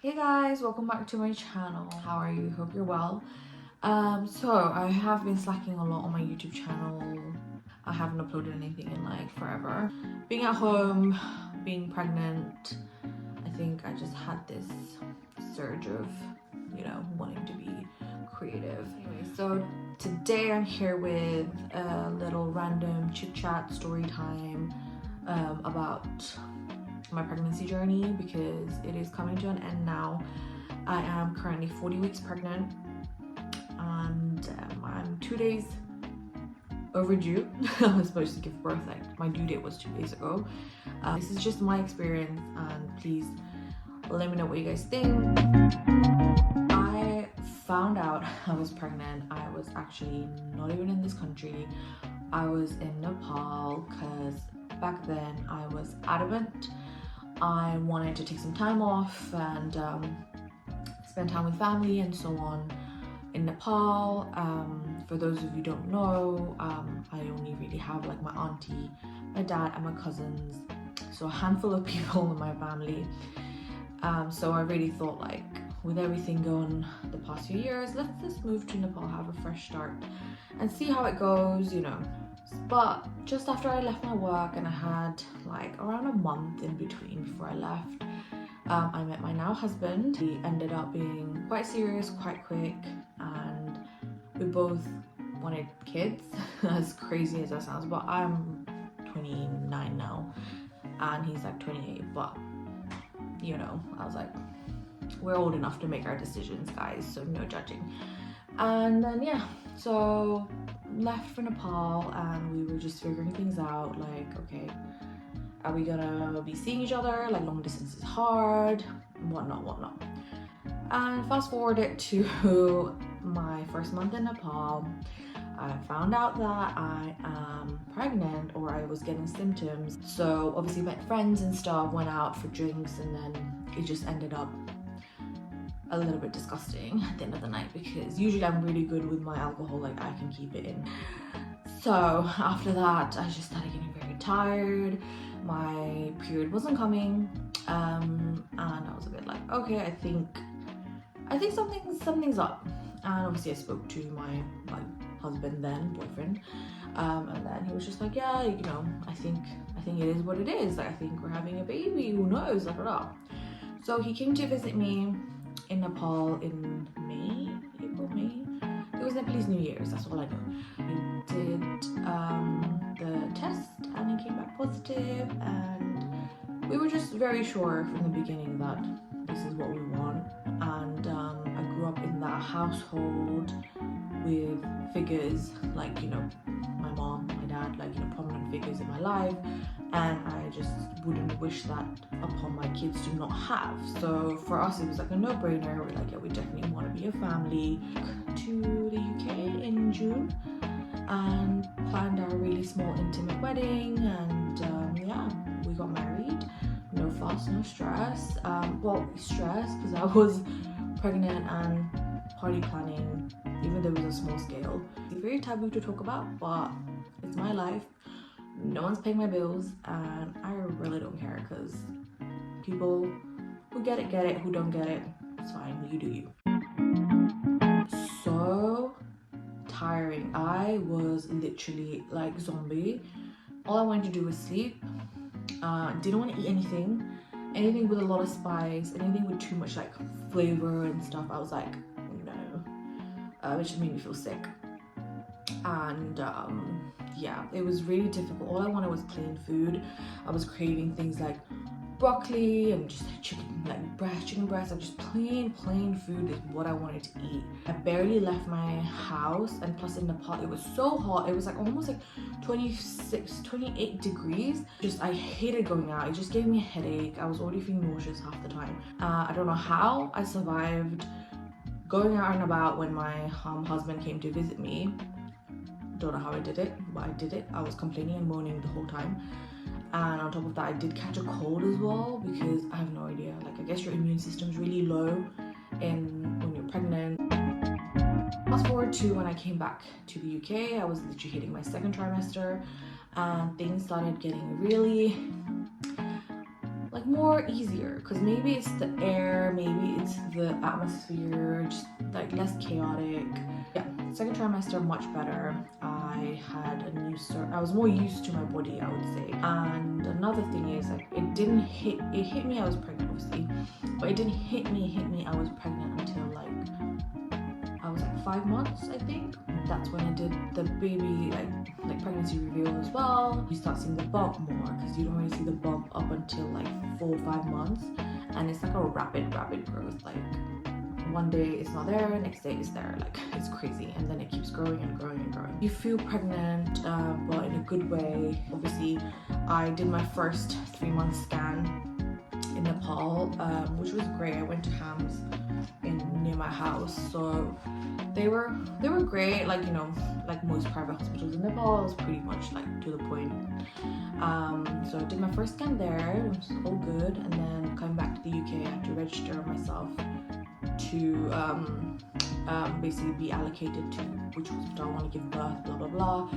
Hey guys, welcome back to my channel. How are you? Hope you're well. So I have been slacking a lot on my YouTube channel. I haven't uploaded anything in like forever. Being at home, being pregnant, I think I just had this surge of, wanting to be creative. Anyway, so today I'm here with a little random chit chat story time about my pregnancy journey because it is coming to an end now. I am currently 40 weeks pregnant and I'm 2 days overdue. I was supposed to give birth, like my due date was 2 days ago. This is just my experience and please let me know what you guys think. I found out I was pregnant. I was actually not even in this country. I was in Nepal because back then I was adamant I wanted to take some time off and spend time with family and so on in Nepal. For those of you who don't know, I only really have like my auntie, my dad and my cousins, so a handful of people in my family. So I really thought, like, with everything going the past few years, let's just move to Nepal, have a fresh start and see how it goes, But just after I left my work and I had like around a month in between before I left, I met my now husband. He ended up being quite serious, quite quick, and we both wanted kids. As crazy as that sounds, but I'm 29 now and he's like 28, but I was like, we're old enough to make our decisions, guys, so no judging. And then so left for Nepal and we were just figuring things out, like, okay, are we gonna be seeing each other, like long distance is hard, whatnot. And fast forward it to my first month in Nepal, I found out that I am pregnant, or I was getting symptoms. So obviously met friends and stuff, went out for drinks, and then it just ended up a little bit disgusting at the end of the night because usually I'm really good with my alcohol, like I can keep it in. So after that I just started getting very tired, my period wasn't coming, and I was a bit like, okay, I think something's up. And obviously I spoke to my husband, then boyfriend, and then he was just like, yeah, I think it is what it is, like I think we're having a baby, who knows, blah. So he came to visit me in Nepal in April, May. It was Nepalese New Year's, that's all I know. He did the test and he came back positive, and we were just very sure from the beginning that this is what we want. And I grew up in that household with figures like, my mom, my dad, like, prominent figures in my life, and I just wouldn't wish that upon my kids to not have. So for us it was like a no-brainer. We're like, yeah, we definitely want to be a family. To the UK in June and planned our really small intimate wedding, and we got married. No fuss, no stress. Well, stress because I was pregnant and party planning, even though it was a small scale. It's very taboo to talk about, but it's my life. No one's paying my bills and I really don't care, because people who get it, who don't get it, it's fine, you do you. So tiring. I was literally like zombie. All I wanted to do was sleep. Didn't want to eat anything with a lot of spice, anything with too much like flavor and stuff. I was like, no. It just made me feel sick. And it was really difficult. All I wanted was plain food. I was craving things like broccoli and just like chicken breast, and just plain food is what I wanted to eat. I barely left my house, and plus in Nepal it was so hot. It was like almost like 26, 28 degrees. I hated going out. It just gave me a headache. I was already feeling nauseous half the time. I don't know how I survived going out and about when my husband came to visit me. Don't know how I did it, but I did it. I was complaining and moaning the whole time. And on top of that, I did catch a cold as well, because I have no idea. Like, I guess your immune system's really low when you're pregnant. Fast forward to when I came back to the UK, I was literally hitting my second trimester, and things started getting really like more easier, because maybe it's the air, maybe it's the atmosphere, just like less chaotic. Yeah, second trimester much better. I had a new start. I was more used to my body, I would say. And another thing is, like, it hit me I was pregnant, obviously, but it didn't hit me I was pregnant until like I was like 5 months, I think. That's when I did the baby like pregnancy reveal as well. You start seeing the bump more, because you don't really see the bump up until like 4 or 5 months, and it's like a rapid growth. Like one day it's not there, next day it's there. Like it's crazy, and then it keeps growing and growing and growing. You feel pregnant, but in a good way. Obviously, I did my first 3-month scan in Nepal, which was great. I went to Hams near my house, so they were great. Like, you know, like most private hospitals in Nepal, it's pretty much like to the point. So I did my first scan there, it was all good, and then coming back to the UK, I had to register myself to basically be allocated to which hospital I want to give birth, blah blah blah.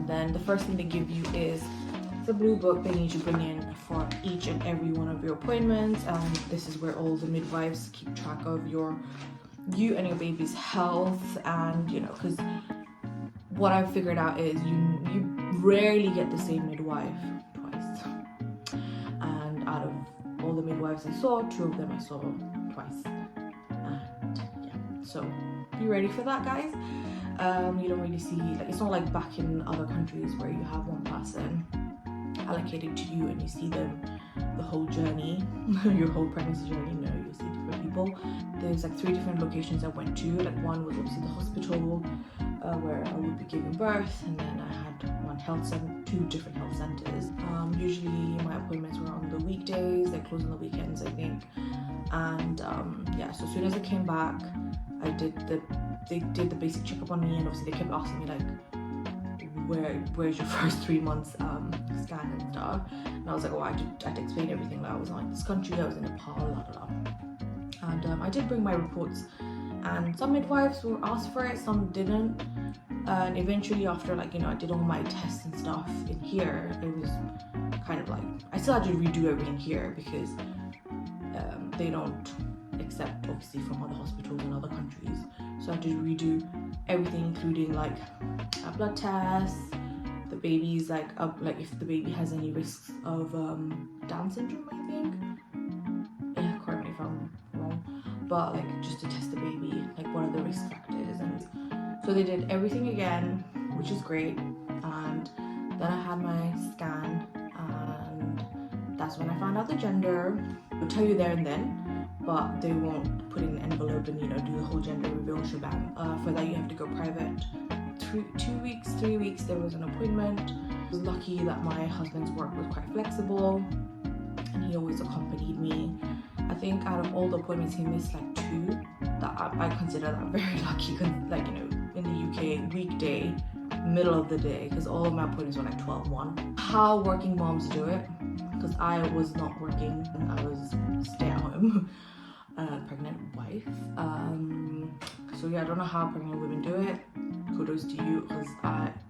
Then the first thing they give you is the blue book they need to bring in for each and every one of your appointments, and this is where all the midwives keep track of you and your baby's health. And you know, because what I've figured out is you rarely get the same midwife twice, and out of all the midwives I saw, 2 of them I saw twice. And yeah, so be ready for that, guys. You don't really see, like, it's not like back in other countries where you have one person allocated to you and you see them the whole journey, your whole pregnancy journey. No, you see different people. There's like 3 different locations I went to. Like one was obviously the hospital where I would be giving birth, and then I had 2 different health centers. Usually my appointments were on the weekdays, they close on the weekends, I think. And yeah, so as soon as I came back, they did the basic checkup on me, and obviously they kept asking me like, where's your first 3 months scan and stuff, and I was like, oh, I had to explain everything. Like, I was in this country, I was in Nepal, blah blah blah. And I did bring my reports, and some midwives were asked for it, some didn't. And eventually, after, like, you know, I did all my tests and stuff in here, it was kind of like I still had to redo everything here, because they don't accept, obviously, from other hospitals in other countries. So I had to redo everything, including like a blood test, the baby's like if the baby has any risks of Down syndrome, I think. Yeah, correct me if I'm wrong, but like just to test the baby, like what are the risk factors. And so they did everything again, which is great. And then I had my scan, and that's when I found out the gender. They'll tell you there and then, but they won't put in an envelope and, you know, do the whole gender reveal shebang. For that you have to go private. 3 weeks there was an appointment. I was lucky that my husband's work was quite flexible, and he always accompanied me. I think out of all the appointments he missed like 2. That I consider that very lucky, because, like, you know, in the UK, weekday, middle of the day, because all of my appointments were like 12-1. How working moms do it, because I was not working, I was stay at home pregnant wife. So yeah, I don't know how pregnant women do it. Kudos to you, because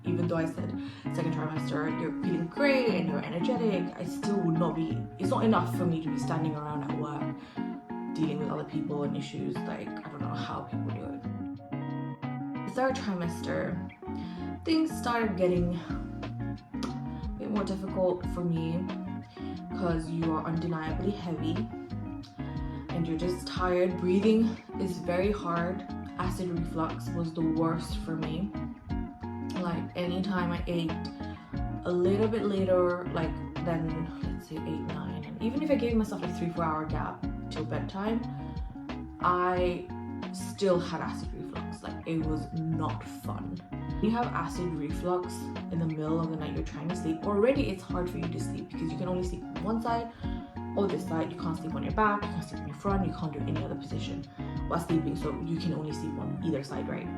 even though I said second trimester, you're feeling great and you're energetic, I still would not be, it's not enough for me to be standing around at work dealing with other people and issues. Like, I don't know how people do it. The third trimester, things started getting a bit more difficult for me, because you are undeniably heavy and you're just tired. Breathing is very hard. Acid reflux was the worst for me. Like, anytime I ate a little bit later, like then let's say 8, 9, and even if I gave myself a 3-4 hour gap till bedtime, I still had acid reflux. Like, it was not fun. You have acid reflux in the middle of the night, you're trying to sleep. Already it's hard for you to sleep, because you can only sleep on one side or this side. You can't sleep on your back, you can't sleep on your front, you can't do any other position while sleeping, so you can only sleep on either side, right?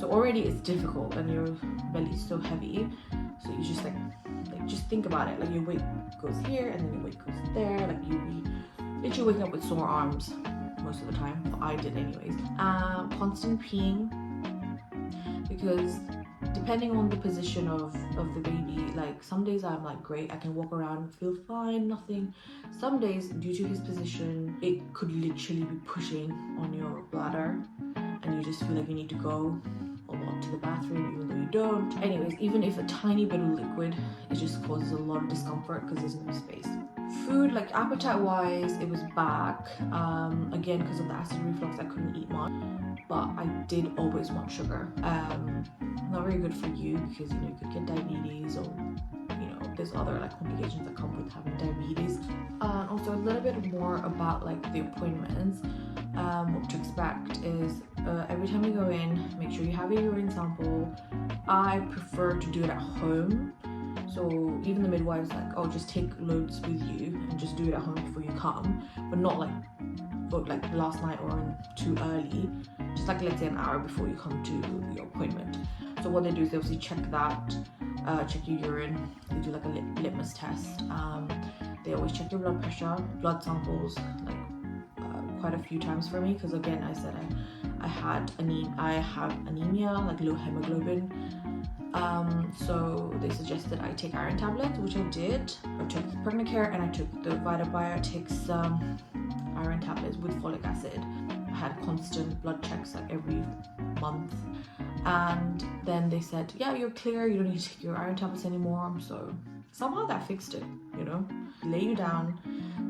So already it's difficult, and your belly's so heavy, so you just like just think about it. Like, your weight goes here and then your weight goes there. Like, you'll be literally waking up with sore arms most of the time. Well, I did anyways. Constant peeing, because depending on the position of the baby, like some days I'm like great, I can walk around, feel fine, nothing. Some days, due to his position, it could literally be pushing on your bladder and you just feel like you need to go a lot to the bathroom even though you don't. Anyways, even if a tiny bit of liquid, it just causes a lot of discomfort because there's no space. Food, like appetite wise, it was back. Again, because of the acid reflux, I couldn't eat much, but I did always want sugar. Not very good for you because you could get diabetes, or there's other like complications that come with having diabetes. Also a little bit more about like the appointments. What to expect is every time you go in, make sure you have a urine sample. I prefer to do it at home. So even the midwife's like, oh, just take loads with you and just do it at home before you come, but not like last night or too early. Just like let's say an hour before you come to your appointment. So what they do is they obviously check that, check your urine. They do like a litmus test. They always check your blood pressure, blood samples, like quite a few times for me because again, I said I have anemia, like low hemoglobin. So they suggested I take iron tablets, which I did. I took pregnant care and I took the Vitabiotics iron tablets with folic acid. I had constant blood checks like every month, and then they said, yeah, you're clear, you don't need to take your iron tablets anymore. So somehow that fixed it, lay you down,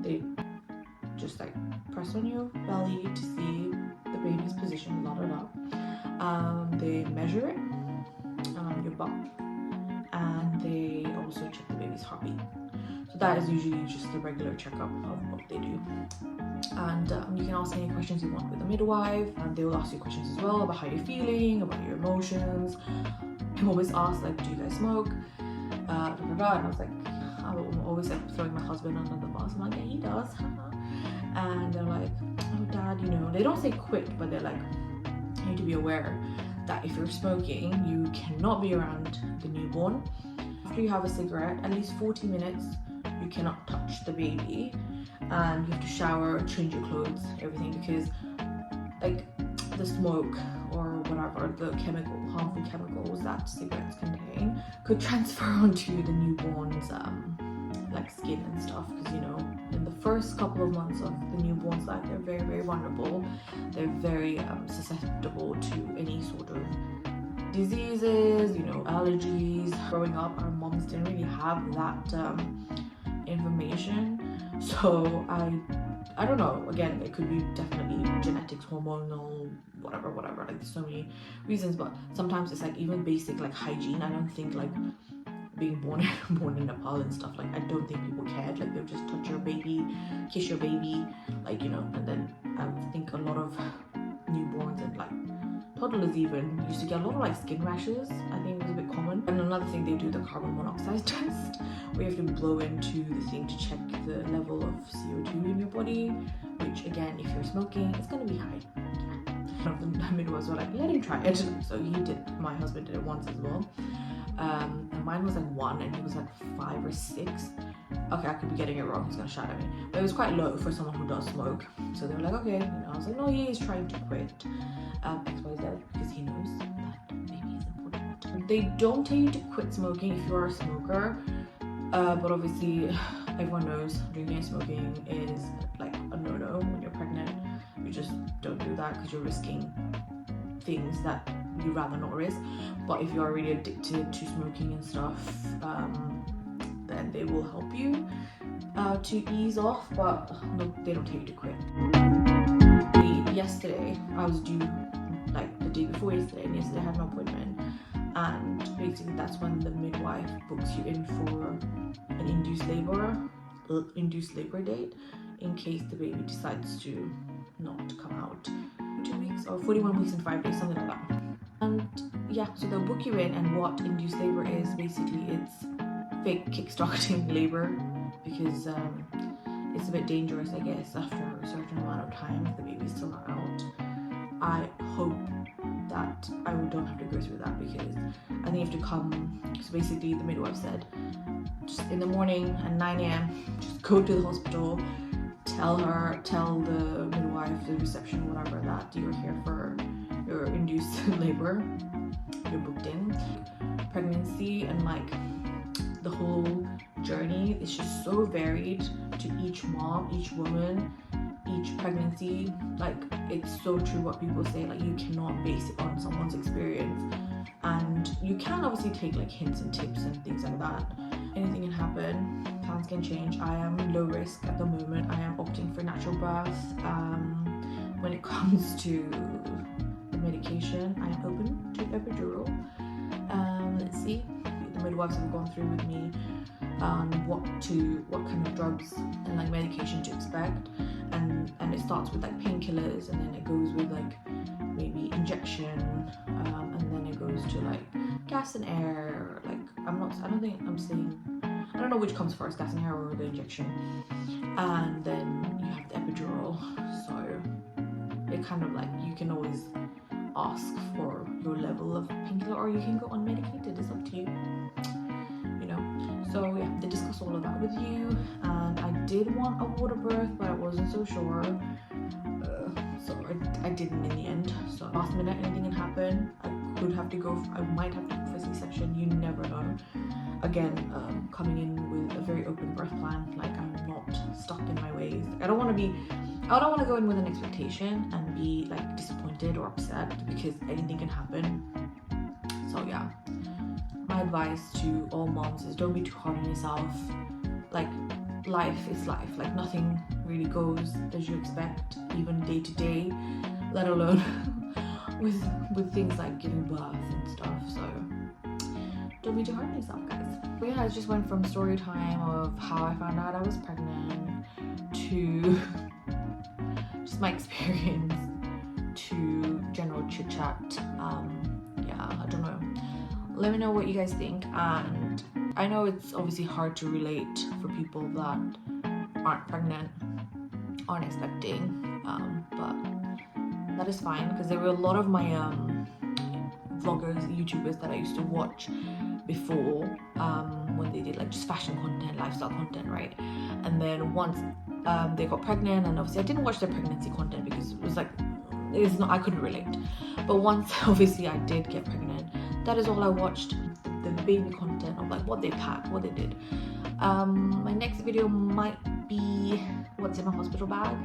they just like press on your belly to see the baby's position, they measure it, your butt, and they also check the baby's heartbeat. So that is usually just the regular checkup of what they do. And you can ask any questions you want with the midwife, and they will ask you questions as well about how you're feeling, about your emotions. I always ask like, do you guys smoke? And I was like, I'm always like throwing my husband under the bus. I'm like, yeah, he does. And they're like, oh dad, they don't say quit, but they're like, you need to be aware that if you're smoking, you cannot be around the newborn. After you have a cigarette, at least 40 minutes, you cannot touch the baby, and you have to shower, change your clothes, everything, because like the smoke or whatever, the harmful chemicals that cigarettes contain could transfer onto the newborn's like skin and stuff, because in the first couple of months of the newborn's life, they're very, very vulnerable. They're very susceptible to any sort of diseases, allergies. Growing up, our moms didn't really have that information, so I don't know, again, it could be definitely genetics, hormonal, whatever, like there's so many reasons, but sometimes it's like even basic like hygiene. I don't think like being born in Nepal and stuff, like I don't think people cared. Like they'll just touch your baby, kiss your baby, like and then I think a lot of newborns and like toddlers even used to get a lot of like skin rashes. I think it was a bit common. And another thing, they do the carbon monoxide test, where you have to blow into the thing to check the level of CO2 in your body, which again, if you're smoking, it's gonna be high. The midwives were like, let him try it. So my husband did it once as well. And mine was like 1 and he was like 5 or 6. Okay, I could be getting it wrong, he's gonna shout at me, but it was quite low for someone who does smoke. So they were like, okay, I was like, no, he is trying to quit XYZ, because he knows that baby is important. They don't tell you to quit smoking if you are a smoker, but obviously everyone knows drinking and smoking is like a no-no when you're pregnant. You just don't do that because you're risking things that you'd rather not risk. But if you're really addicted to smoking and stuff, then they will help you to ease off, but no, they don't tell you to quit. Yesterday, I was due like the day before yesterday, and yesterday I had an appointment, and basically that's when the midwife books you in for an induced labor date, in case the baby decides to not come out 2 weeks or 41 weeks and 5 days, something like that. And yeah, so they'll book you in, and what induced labor is, basically it's fake kickstarting labor, because it's a bit dangerous, I guess, after a certain amount of time if the baby's still not out. I hope that I don't have to go through that, because I think you have to come. So basically the midwife said, just in the morning at 9 a.m, just go to the hospital, tell the midwife, the reception, whatever, that you're here for your induced labor, you're booked in. Pregnancy and like the whole journey is just so varied to each mom, each woman, each pregnancy. Like, it's so true what people say, like you cannot base it on someone's experience, and you can obviously take like hints and tips and things like that. Anything can happen, plans can change. I am low risk at the moment. I am opting for natural birth. When it comes to the medication, I am open to epidural. Let's see, the midwives have gone through with me on what kind of drugs and like medication to expect, and it starts with like painkillers, and then it goes with like maybe injection, and then it goes to like gas and air. Like I don't know which comes first, gas and air or the injection. And then you have the epidural, so it kind of like, you can always ask for your level of painkiller, or you can go unmedicated, it's up to you, you know. So yeah, they discuss all of that with you, and I did want a water birth, but I wasn't so sure, so I didn't in the end. So last minute, anything can happen. I might have to go for C-section, you never know. Again, coming in with a very open birth plan, like I'm not stuck in my ways. Like, I don't want to go in with an expectation and be like disappointed or upset, because anything can happen. So yeah, my advice to all moms is don't be too hard on yourself. Like, life is life. Like, nothing really goes as you expect, even day to day, let alone with things like giving birth and stuff. So don't be too hard on yourself, guys. But yeah, I just went from story time of how I found out I was pregnant to just my experience to general chit chat. Yeah, I don't know. Let me know what you guys think, and I know it's obviously hard to relate for people that aren't pregnant, aren't expecting, but that is fine, because there were a lot of my vloggers, YouTubers that I used to watch before, when they did like just fashion content, lifestyle content, right? And then once they got pregnant, and obviously I didn't watch their pregnancy content because it was like, I couldn't relate. But once obviously I did get pregnant, that is all I watched, the baby content of like what they packed, what they did. My next video might be what's in my hospital bag.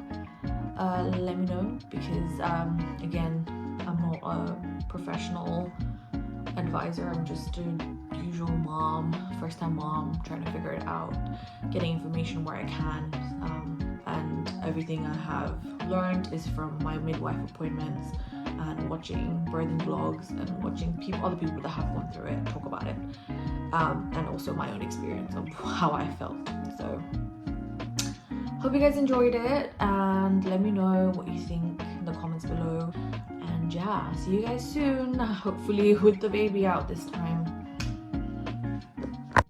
Let me know, because again, I'm not a professional advisor. I'm just a usual mom, first time mom, trying to figure it out, getting information where I can, and everything I have learned is from my midwife appointments and watching birthing vlogs and watching other people that have gone through it talk about it, and also my own experience of how I felt. So hope you guys enjoyed it, and let me know what you think in the comments below. And yeah, see you guys soon, hopefully with the baby out this time.